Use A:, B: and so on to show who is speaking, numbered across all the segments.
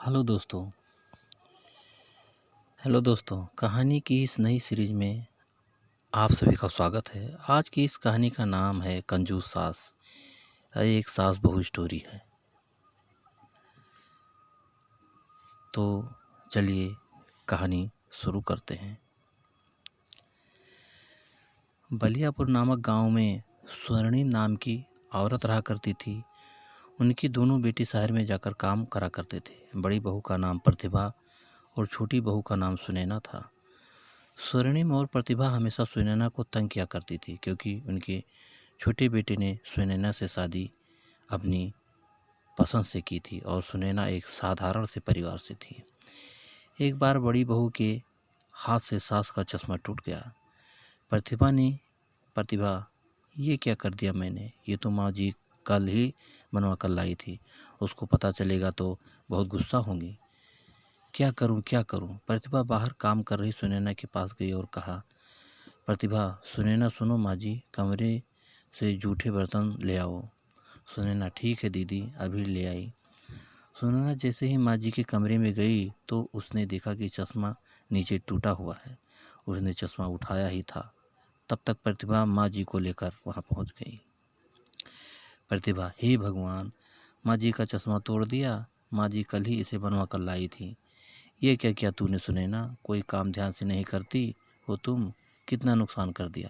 A: Hello दोस्तों। कहानी की इस नई सीरीज में आप सभी का स्वागत है। आज की इस कहानी का नाम है कंजूस सास। यह एक सास बहू स्टोरी है। तो चलिए कहानी शुरू करते हैं। बलियापुर नामक गांव में स्वर्णिम नाम की औरत रहा करती थी। उनकी दोनों बेटी शहर में जाकर काम करा करते थे। बड़ी बहू का नाम प्रतिभा और छोटी बहू का नाम सुनैना था। स्वर्णिम और प्रतिभा हमेशा सुनैना को तंग किया करती थी, क्योंकि उनके छोटे बेटे ने सुनैना से शादी अपनी पसंद से की थी और सुनैना एक साधारण से परिवार से थी। एक बार बड़ी बहू के हाथ से सास का चश्मा टूट गया। प्रतिभा, ये क्या कर दिया मैंने? ये तो माँ जी कल ही बनवा कर लाई थी। उसको पता चलेगा तो बहुत गुस्सा होंगी। क्या करूं? प्रतिभा बाहर काम कर रही सुनैना के पास गई और कहा, प्रतिभा, सुनैना सुनो, माँ जी कमरे से जूठे बर्तन ले आओ। सुनैना, ठीक है दीदी, अभी ले आई। सुनैना जैसे ही माँ जी के कमरे में गई तो उसने देखा कि चश्मा नीचे टूटा हुआ है। उसने चश्मा उठाया ही था, तब तक प्रतिभा माँ जी को लेकर वहाँ पहुँच गई। प्रतिभा, हे भगवान, माँ जी का चश्मा तोड़ दिया। माँ जी कल ही इसे बनवा कर लाई थी। ये क्या किया तूने सुनैना? कोई काम ध्यान से नहीं करती हो तुम। कितना नुकसान कर दिया।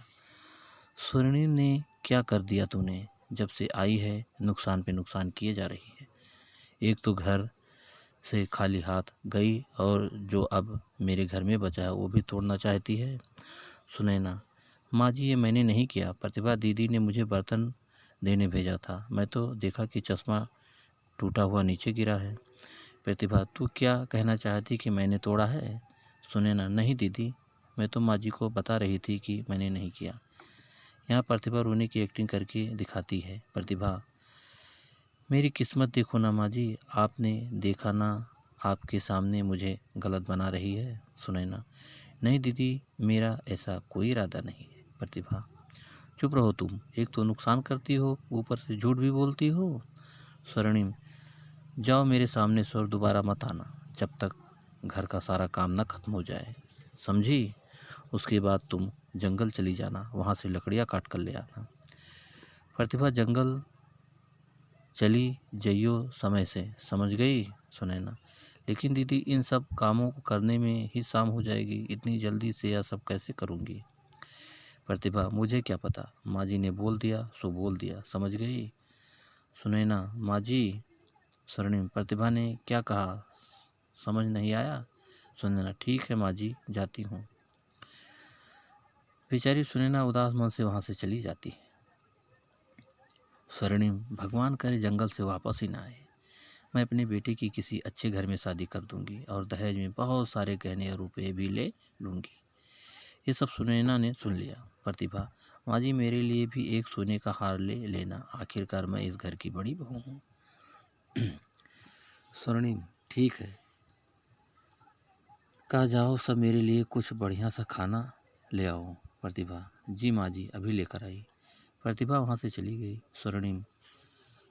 A: स्वर्णिम ने, क्या कर दिया तूने? जब से आई है नुकसान पे नुकसान किए जा रही है। एक तो घर से खाली हाथ गई और जो अब मेरे घर में बचा है वो भी तोड़ना चाहती है। सुनैना, माँ जी ये मैंने नहीं किया। प्रतिभा दीदी ने मुझे बर्तन देने भेजा था। मैं तो देखा कि चश्मा टूटा हुआ नीचे गिरा है। प्रतिभा, तू क्या कहना चाहती कि मैंने तोड़ा है? सुनैना, नहीं दीदी, मैं तो माँ जी को बता रही थी कि मैंने नहीं किया। यहाँ प्रतिभा रोने की एक्टिंग करके दिखाती है। प्रतिभा, मेरी किस्मत देखो ना माँ जी, आपने देखा ना, आपके सामने मुझे गलत बना रही है। सुनैना, नहीं दीदी, मेरा ऐसा कोई इरादा नहीं है। प्रतिभा, चुप रहो तुम, एक तो नुकसान करती हो, ऊपर से झूठ भी बोलती हो। स्वर्णिम, जाओ मेरे सामने से और दोबारा मत आना, जब तक घर का सारा काम न खत्म हो जाए, समझी? उसके बाद तुम जंगल चली जाना, वहाँ से लकड़ियाँ काट कर ले आना। प्रतिभा, जंगल चली जइयो समय से, समझ गई? सुनैना, लेकिन दीदी इन सब कामों को करने में ही शाम हो जाएगी, इतनी जल्दी से यह सब कैसे करूँगी? प्रतिभा, मुझे क्या पता, माँ जी ने बोल दिया सो बोल दिया, समझ गई? सुनैना, माँ जी। स्वर्णिम, प्रतिभा ने क्या कहा, समझ नहीं आया? सुनैना, ठीक है माँ जी, जाती हूँ। बेचारी सुनैना उदास मन से वहाँ से चली जाती है। स्वर्णिम, भगवान करे जंगल से वापस ही ना आए। मैं अपने बेटे की किसी अच्छे घर में शादी कर दूंगी और दहेज में बहुत सारे गहने और रुपये भी ले लूँगी। ये सब सुनैना ने सुन लिया। प्रतिभा, माँ जी मेरे लिए भी एक सोने का हार ले लेना, आखिरकार मैं इस घर की बड़ी बहू हूँ। स्वर्णिम, ठीक है, कहा जाओ सब मेरे लिए कुछ बढ़िया सा खाना ले आओ। प्रतिभा, जी माँ जी, अभी लेकर आई। प्रतिभा वहाँ से चली गई। स्वर्णिम,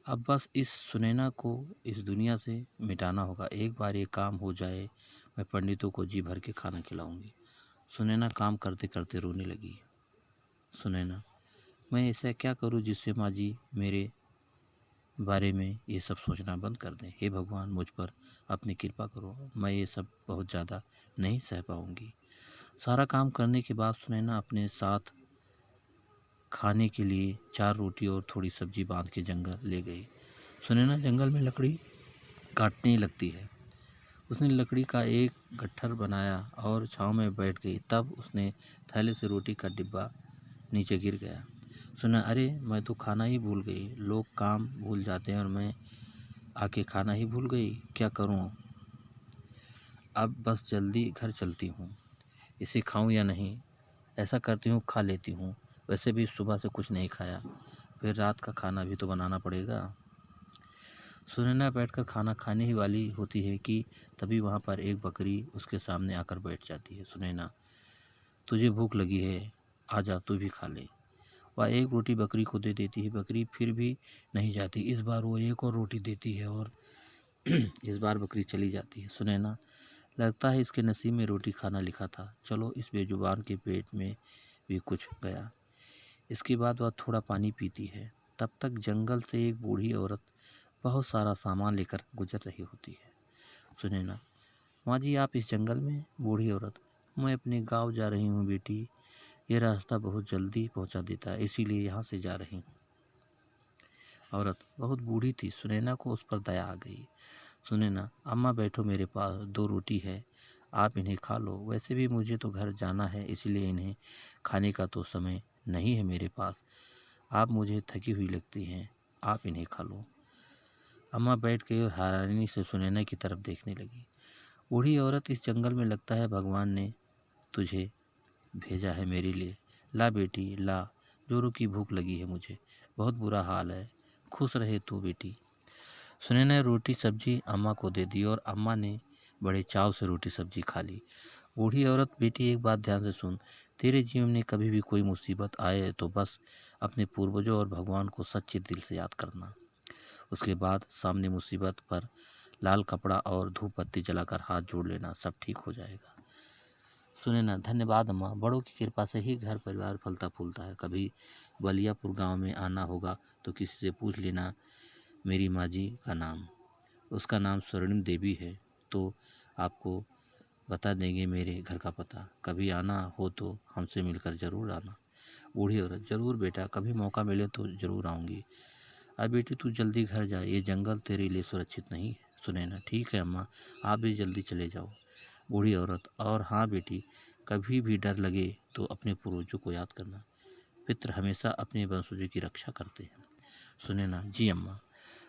A: अब बस इस सुनैना को इस दुनिया से मिटाना होगा। एक बार ये काम हो जाए, मैं पंडितों को जी भर के खाना खिलाऊंगी। सुनैना काम करते करते रोने लगी। सुनैना, मैं ऐसा क्या करूं जिससे माँ जी मेरे बारे में ये सब सोचना बंद कर दें? हे भगवान, मुझ पर अपनी कृपा करो, मैं ये सब बहुत ज़्यादा नहीं सह पाऊंगी। सारा काम करने के बाद सुनैना अपने साथ खाने के लिए 4 रोटी और थोड़ी सब्जी बांध के जंगल ले गई। सुनैना जंगल में लकड़ी काटने लगती है। उसने लकड़ी का एक गट्ठर बनाया और छाँव में बैठ गई। तब उसने थैले से रोटी का डिब्बा नीचे गिर गया। सुना, अरे मैं तो खाना ही भूल गई। लोग काम भूल जाते हैं और मैं आके खाना ही भूल गई, क्या करूं? अब बस जल्दी घर चलती हूँ। इसे खाऊं या नहीं? ऐसा करती हूँ, खा लेती हूँ। वैसे भी सुबह से कुछ नहीं खाया, फिर रात का खाना भी तो बनाना पड़ेगा। सुनैना बैठकर खाना खाने ही वाली होती है कि तभी वहाँ पर एक बकरी उसके सामने आकर बैठ जाती है। सुनैना, तुझे भूख लगी है, आजा तू भी खा ले। वह एक रोटी बकरी को दे देती है। बकरी फिर भी नहीं जाती। इस बार वो एक और रोटी देती है और इस बार बकरी चली जाती है। सुनैना, लगता है इसके नसीब में रोटी खाना लिखा था। चलो इस बेजुबान के पेट में भी कुछ गया। इसके बाद वह थोड़ा पानी पीती है। तब तक जंगल से एक बूढ़ी औरत बहुत सारा सामान लेकर गुजर रही होती है। सुनैना, माँ जी आप इस जंगल में? बूढ़ी औरत, मैं अपने गांव जा रही हूँ बेटी, ये रास्ता बहुत जल्दी पहुँचा देता है, इसीलिए यहाँ से जा रही हूँ। औरत बहुत बूढ़ी थी, सुनैना को उस पर दया आ गई। सुनैना, अम्मा बैठो मेरे पास, 2 रोटी है, आप इन्हें खा लो। वैसे भी मुझे तो घर जाना है, इसलिए इन्हें खाने का तो समय नहीं है मेरे पास। आप मुझे थकी हुई लगती हैं, आप इन्हें खा लो। अम्मा बैठ गई और हैरानी से सुनैना की तरफ देखने लगी। बूढ़ी औरत, इस जंगल में लगता है भगवान ने तुझे भेजा है मेरे लिए। ला बेटी ला, जोरों की भूख लगी है मुझे, बहुत बुरा हाल है, खुश रहे तू बेटी। सुनैना ने रोटी सब्जी अम्मा को दे दी और अम्मा ने बड़े चाव से रोटी सब्जी खा ली। बूढ़ी औरत, बेटी एक बात ध्यान से सुन, तेरे जीवन में कभी भी कोई मुसीबत आए तो बस अपने पूर्वजों और भगवान को सच्चे दिल से याद करना। उसके बाद सामने मुसीबत पर लाल कपड़ा और धूप बत्ती जलाकर हाथ जोड़ लेना, सब ठीक हो जाएगा। सुनैना, धन्यवाद अम्मा, बड़ों की कृपा से ही घर परिवार फलता फूलता है। कभी बलियापुर गांव में आना होगा तो किसी से पूछ लेना मेरी माँ जी का नाम, उसका नाम स्वर्णिम देवी है, तो आपको बता देंगे मेरे घर का पता। कभी आना हो तो हमसे मिलकर ज़रूर आना। बूढ़ी औरत, ज़रूर बेटा, कभी मौका मिले तो ज़रूर आऊँगी। अब बेटी तू जल्दी घर जा, ये जंगल तेरे लिए सुरक्षित नहीं है। सुनैना, ठीक है अम्मा, आप भी जल्दी चले जाओ। बूढ़ी औरत, और हाँ बेटी, कभी भी डर लगे तो अपने पूर्वजों को याद करना, पितृ हमेशा अपने वंशजों की रक्षा करते हैं। सुनैना, जी अम्मा।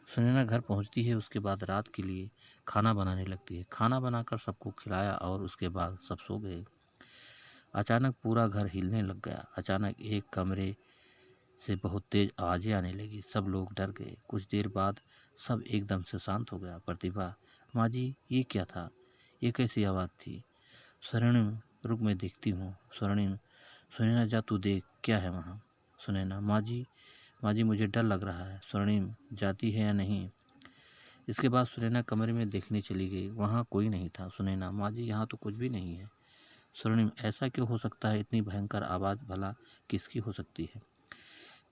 A: सुनैना घर पहुंचती है, उसके बाद रात के लिए खाना बनाने लगती है। खाना बनाकर सबको खिलाया और उसके बाद सब सो गए। अचानक पूरा घर हिलने लग गया। अचानक एक कमरे से बहुत तेज आवाज़ें आने लगी। सब लोग डर गए। कुछ देर बाद सब एकदम से शांत हो गया। प्रतिभा, माँ जी ये क्या था, ये कैसी आवाज़ थी? स्वर्णिम, रुक मैं देखती हूँ। स्वर्णिम, सुनैना जा तू देख क्या है वहाँ। सुनैना, माँ जी मुझे डर लग रहा है। स्वर्णिम, जाती है या नहीं? इसके बाद सुनैना कमरे में देखने चली गई, वहाँ कोई नहीं था। सुनैना, माँ जी यहाँ तो कुछ भी नहीं है। स्वर्णिम, ऐसा क्यों हो सकता है, इतनी भयंकर आवाज़ भला किसकी हो सकती है?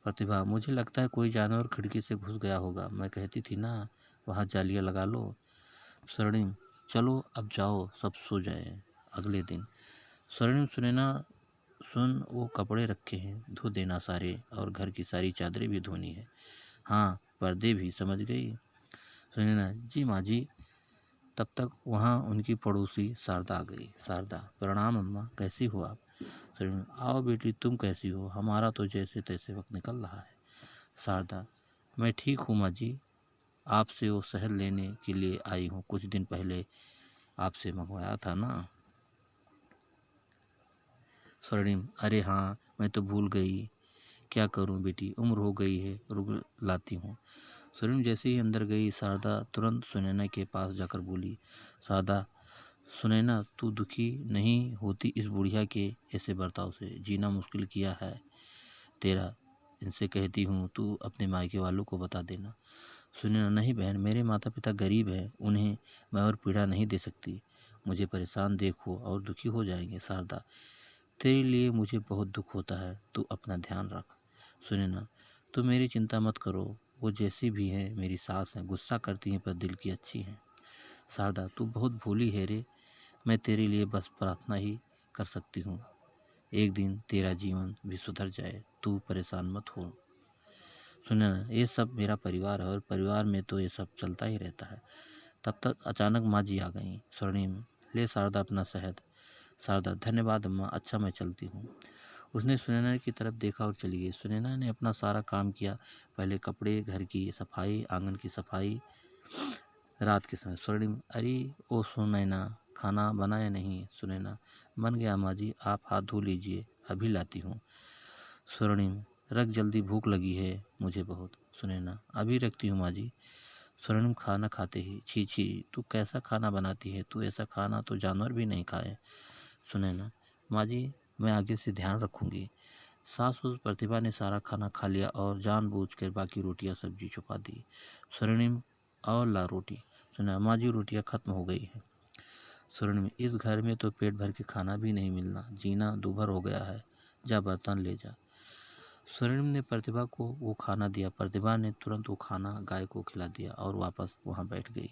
A: प्रतिभा, मुझे लगता है कोई जानवर खिड़की से घुस गया होगा, मैं कहती थी ना वहाँ जालियाँ लगा लो। स्वर्णिम, चलो अब जाओ, सब सो जाए। अगले दिन स्वर्णिम, सुनैना सुन, वो कपड़े रखे हैं, धो देना सारे, और घर की सारी चादरें भी धोनी है। हाँ, पर्दे भी, समझ गई? सुनैना, जी माँ जी। तब तक वहाँ उनकी पड़ोसी शारदा आ गई। शारदा, प्रणाम अम्मा, कैसी हो आप? सुनैना, आओ बेटी, तुम कैसी हो? हमारा तो जैसे तैसे वक्त निकल रहा है। शारदा, मैं ठीक हूँ माँ जी, आपसे वो शहद लेने के लिए आई हूँ, कुछ दिन पहले आपसे मंगवाया था ना। स्वर्णिम, अरे हाँ, मैं तो भूल गई, क्या करूँ बेटी, उम्र हो गई है, रुक लाती हूँ। स्वर्णिम जैसे ही अंदर गई, शारदा तुरंत सुनैना के पास जाकर बोली, शारदा, सुनैना तू दुखी नहीं होती इस बुढ़िया के ऐसे बर्ताव से? जीना मुश्किल किया है तेरा, इनसे कहती हूँ तू अपने मायके वालों को बता देना। सुनैना, नहीं बहन, मेरे माता पिता गरीब हैं, उन्हें मैं और पीड़ा नहीं दे सकती, मुझे परेशान देखो और दुखी हो जाएंगे। शारदा, तेरे लिए मुझे बहुत दुख होता है, तू अपना ध्यान रख। सुनैना, तू मेरी चिंता मत करो, वो जैसी भी है मेरी सास है, गुस्सा करती हैं पर दिल की अच्छी हैं। शारदा, तू बहुत भोली है रे, मैं तेरे लिए बस प्रार्थना ही कर सकती हूँ, एक दिन तेरा जीवन भी सुधर जाए, तू परेशान मत हो। सुनैना, ये सब मेरा परिवार है और परिवार में तो ये सब चलता ही रहता है। तब तक अचानक माँ जी आ गईं। स्वर्णिम, ले शारदा अपना शहद। शारदा, धन्यवाद अम्मा, अच्छा मैं चलती हूँ। उसने सुनैना की तरफ देखा और चली गई। सुनैना ने अपना सारा काम किया, पहले कपड़े, घर की सफाई, आंगन की सफाई। रात के समय स्वर्णिम, अरे ओ सुनैना, खाना बना या नहीं? सुनैना, बन गया माँ जी, आप हाथ धो लीजिए, अभी लाती हूँ। स्वर्णिम, रख जल्दी, भूख लगी है मुझे बहुत। सुनैना, अभी रखती हूँ माँ जी। स्वर्णिम खाना खाते ही, छी छी, तू कैसा खाना बनाती है, तू ऐसा खाना तो जानवर भी नहीं खाए। सुनैना, माँ जी मैं आगे से ध्यान रखूँगी। सास उस प्रतिभा ने सारा खाना खा लिया और जानबूझकर बाकी रोटियां सब्जी छुपा दी। स्वर्णिम, और ला रोटी। सुना माँ जी रोटियाँ खत्म हो गई हैं। स्वर्णिम इस घर में तो पेट भर के खाना भी नहीं मिलना, जीना दूभर हो गया है, जा बर्तन ले जा। स्वर्णिम ने प्रतिभा को वो खाना दिया। प्रतिभा ने तुरंत वो खाना गाय को खिला दिया और वापस वहाँ बैठ गई।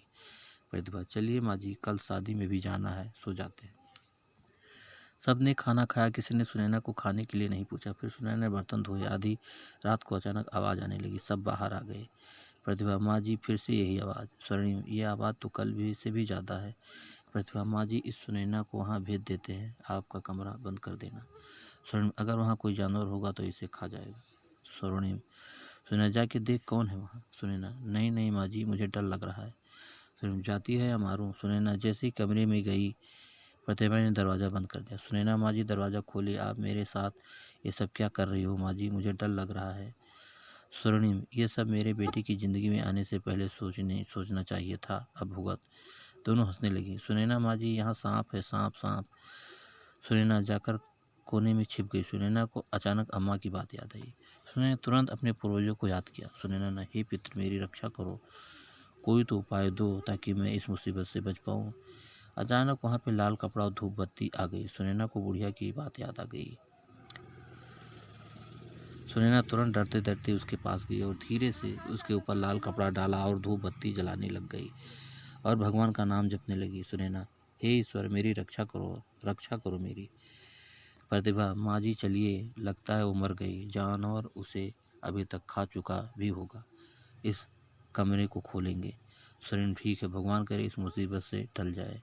A: प्रतिभा चलिए माँ जी, कल शादी में भी जाना है, सो जाते हैं। सबने खाना खाया, किसी ने सुनैना को खाने के लिए नहीं पूछा। फिर सुनैना ने बर्तन धोए। आधी रात को अचानक आवाज़ आने लगी, सब बाहर आ गए। प्रतिभा माँ जी, फिर से यही आवाज़। स्वर्णिम ये आवाज़ तो कल भी से भी ज़्यादा है। प्रतिभा माँ जी, इस सुनैना को वहाँ भेज देते हैं, आपका कमरा बंद कर देना। स्वर्णिम अगर वहाँ कोई जानवर होगा तो इसे खा जाएगा। स्वर्णिम सुनैना जाके देख कौन है वहाँ। सुनैना नहीं नहीं माँ जी, मुझे डर लग रहा है। स्वर्णिम जाती है या मारूं। सुनैना जैसे ही कमरे में गई, प्रतिभा ने दरवाज़ा बंद कर दिया। सुनैना माँ जी दरवाज़ा खोले, आप मेरे साथ ये सब क्या कर रही हो माँ जी, मुझे डर लग रहा है। स्वर्णिम ये सब मेरे बेटे की ज़िंदगी में आने से पहले सोचना चाहिए था, अब भुगत। दोनों हंसने लगी। सुनैना माँ जी यहाँ सांप है, सांप सांप। सुनैना जाकर कोने में छिप गई। सुनैना को अचानक अम्मा की बात याद आई। सुनैना तुरंत अपने पूर्वजों को याद किया। सुनैना ने हे पितृ मेरी रक्षा करो, कोई तो उपाय दो ताकि मैं इस मुसीबत से बच पाऊँ। अचानक वहाँ पे लाल कपड़ा और धूप बत्ती आ गई। सुनैना को बुढ़िया की बात याद आ गई। सुनैना तुरंत डरते डरते उसके पास गई और धीरे से उसके ऊपर लाल कपड़ा डाला और धूप बत्ती जलाने लग गई और भगवान का नाम जपने लगी। सुनैना हे ईश्वर मेरी रक्षा करो मेरी। प्रतिभा माँ जी चलिए, लगता है वो मर गई, जानवर उसे अभी तक खा चुका भी होगा, इस कमरे को खोलेंगे। सुनैना ठीक है, भगवान करे इस मुसीबत से टल जाए।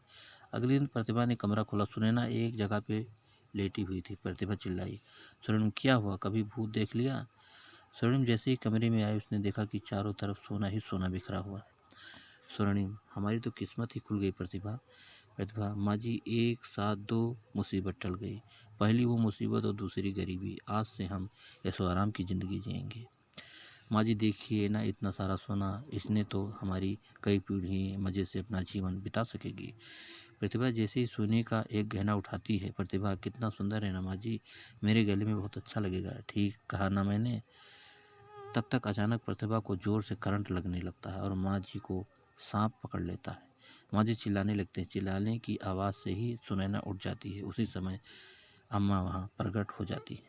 A: अगले दिन प्रतिभा ने कमरा खोला। सुनैना एक जगह पे लेटी हुई थी। प्रतिभा चिल्लाई, स्वर्णिम क्या हुआ, कभी भूत देख लिया। स्वर्णिम जैसे ही कमरे में आई, उसने देखा कि चारों तरफ सोना ही सोना बिखरा हुआ है। स्वर्णिम हमारी तो किस्मत ही खुल गई। प्रतिभा प्रतिभा माँ जी एक साथ दो मुसीबत टल गई, पहली वो मुसीबत और दूसरी गरीबी। आज से हम ऐशो आराम की ज़िंदगी जिएंगे। माँ जी देखिए ना, इतना सारा सोना, इसने तो हमारी कई पीढ़ी मज़े से अपना जीवन बिता सकेगी। प्रतिभा जैसे ही सोने का एक गहना उठाती है, प्रतिभा कितना सुंदर है ना माँ जी, मेरे गले में बहुत अच्छा लगेगा, ठीक कहा ना मैंने। तब तक अचानक प्रतिभा को जोर से करंट लगने लगता है और माँ जी को सांप पकड़ लेता है। माँ जी चिल्लाने लगते हैं। चिल्लाने की आवाज़ से ही सुनैना उठ जाती है। उसी समय अम्मा वहाँ प्रकट हो जाती है।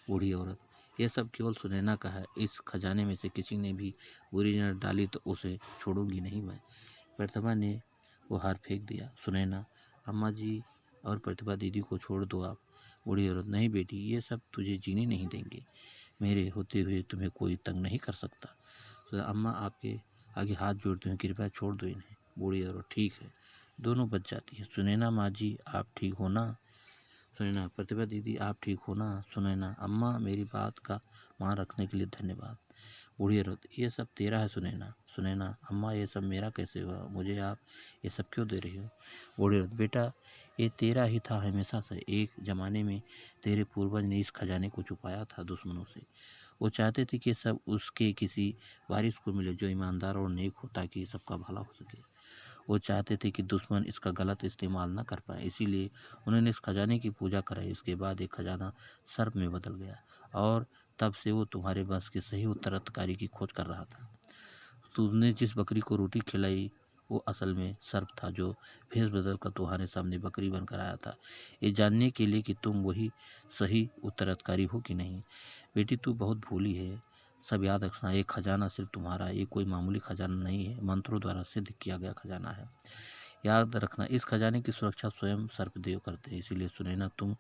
A: बूढ़ी औरत यह सब केवल सुनैना का है, इस खजाने में से किसी ने भी बुरी नजर डाली तो उसे छोड़ूंगी नहीं मैं। प्रतिभा ने वो हार फेंक दिया। सुनैना अम्मा जी और प्रतिभा दीदी को छोड़ दो आप। बूढ़ी औरत नहीं बेटी, ये सब तुझे जीने नहीं देंगे, मेरे होते हुए तुम्हें कोई तंग नहीं कर सकता। तो अम्मा आपके आगे हाथ जोड़ती हूँ, कृपया छोड़ दो इन्हें। बूढ़ी औरत ठीक है, दोनों बच जाती है। सुनैना माँ जी आप ठीक हो ना। सुनैना प्रतिभा दीदी आप ठीक हो ना। सुनैना अम्मा मेरी बात का मान रखने के लिए धन्यवाद। बूढ़ी औरत ये सब तेरा है सुनैना। सुनैना अम्मा ये सब मेरा कैसे हुआ, मुझे आप ये सब क्यों दे रही हो। बूढ़ी औरत बेटा ये तेरा ही था हमेशा से, एक ज़माने में तेरे पूर्वज ने इस खजाने को छुपाया था दुश्मनों से। वो चाहते थे कि सब उसके किसी वारिस को मिले जो ईमानदार और नेक हो, ताकि सबका भला हो सके। वो चाहते थे कि दुश्मन इसका गलत इस्तेमाल न कर पाए, इसीलिए उन्होंने इस खजाने की पूजा कराई। इसके बाद एक खजाना सर्प में बदल गया और तब से वो तुम्हारे बस के सही उत्तराधिकारी की खोज कर रहा था। तुमने जिस बकरी को रोटी खिलाई वो असल में सर्प था, जो भेष बदल कर तुम्हारे सामने बकरी बनकर आया था, ये जानने के लिए कि तुम वही सही उत्तराधिकारी हो कि नहीं। बेटी तू बहुत भोली है, सब याद रखना, ये खजाना सिर्फ तुम्हारा, ये कोई मामूली खजाना नहीं है, मंत्रों द्वारा सिद्ध किया गया खजाना है। याद रखना इस खजाने की सुरक्षा स्वयं सर्पदेव करते हैं, इसीलिए सुनैना तुम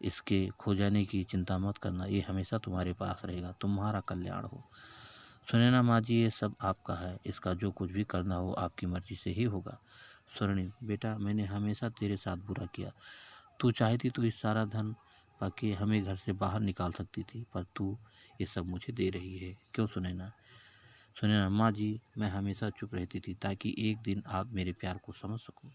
A: इसके खो जाने की चिंता मत करना, ये हमेशा तुम्हारे पास रहेगा, तुम्हारा कल्याण हो। सुनैना माँ जी ये सब आपका है, इसका जो कुछ भी करना हो आपकी मर्जी से ही होगा। स्वर्णिम बेटा मैंने हमेशा तेरे साथ बुरा किया, तू चाहती तो इस सारा धन पाके हमें घर से बाहर निकाल सकती थी, पर तू ये सब मुझे दे रही है क्यों सुनैना। सुनैना माँ जी मैं हमेशा चुप रहती थी ताकि एक दिन आप मेरे प्यार को समझ सको।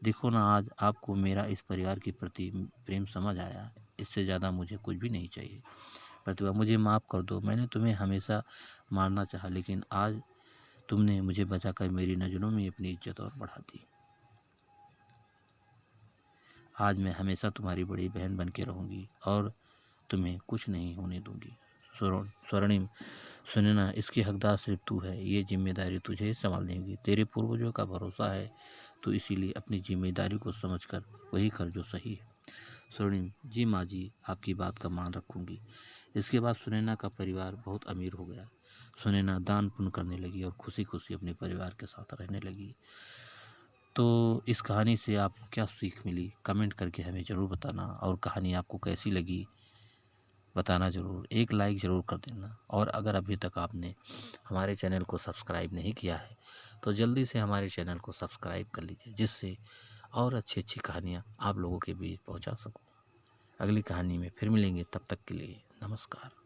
A: देखो ना आज आपको मेरा इस परिवार के प्रति प्रेम समझ आया, इससे ज़्यादा मुझे कुछ भी नहीं चाहिए। प्रतिभा मुझे माफ़ कर दो, मैंने तुम्हें हमेशा मारना चाहा, लेकिन आज तुमने मुझे बचाकर मेरी नज़रों में अपनी इज्जत और बढ़ा दी। आज मैं हमेशा तुम्हारी बड़ी बहन बन के रहूँगी और तुम्हें कुछ नहीं होने दूंगी। स्वर्णिम सुनैना इसकी हकदार सिर्फ तू है, ये जिम्मेदारी तुझे संभालनी होगी। तेरे पूर्वजों का भरोसा है, तो इसीलिए अपनी जिम्मेदारी को समझकर वही कर जो सही है। स्वर्णिम जी माँ जी, आपकी बात का मान रखूंगी। इसके बाद सुनैना का परिवार बहुत अमीर हो गया। सुनैना दान पुण्य करने लगी और खुशी खुशी अपने परिवार के साथ रहने लगी। तो इस कहानी से आपको क्या सीख मिली, कमेंट करके हमें ज़रूर बताना, और कहानी आपको कैसी लगी बताना ज़रूर। एक लाइक ज़रूर कर देना, और अगर अभी तक आपने हमारे चैनल को सब्सक्राइब नहीं किया है तो जल्दी से हमारे चैनल को सब्सक्राइब कर लीजिए, जिससे और अच्छी अच्छी कहानियाँ आप लोगों के बीच पहुँचा सकूँ। अगली कहानी में फिर मिलेंगे, तब तक के लिए नमस्कार।